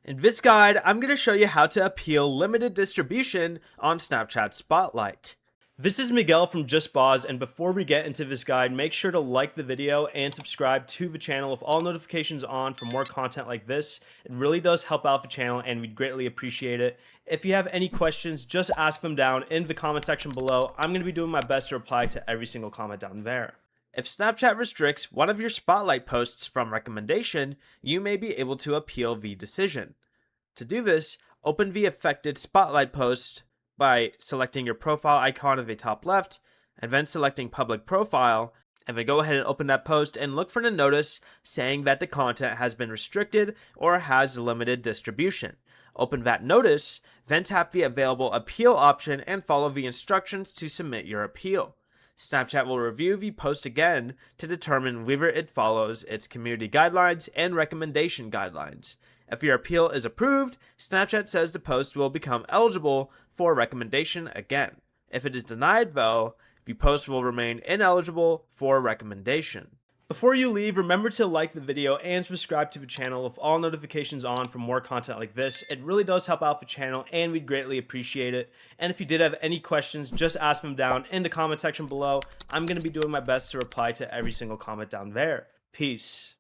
In this guide, I'm going to show you how to appeal limited distribution on Snapchat Spotlight. This is Miguel from JustBoz, and before we get into this guide, make sure to like the video and subscribe to the channel with all notifications on for more content like this. It really does help out the channel and we'd greatly appreciate it. If you have any questions, just ask them down in the comment section below. I'm going to be doing my best to reply to every single comment down there. If Snapchat restricts one of your Spotlight posts from recommendation, you may be able to appeal the decision. To do this, open the affected Spotlight post by selecting your profile icon in the top left, and then selecting Public Profile, and then go ahead and open that post and look for the notice saying that the content has been restricted or has limited distribution. Open that notice, then tap the available appeal option and follow the instructions to submit your appeal. Snapchat will review the post again to determine whether it follows its community guidelines and recommendation guidelines. If your appeal is approved, Snapchat says the post will become eligible for recommendation again. If it is denied, though, the post will remain ineligible for recommendation. Before you leave, remember to like the video and subscribe to the channel with all notifications on for more content like this. It really does help out the channel and we'd greatly appreciate it. And if you did have any questions, just ask them down in the comment section below. I'm going to be doing my best to reply to every single comment down there. Peace.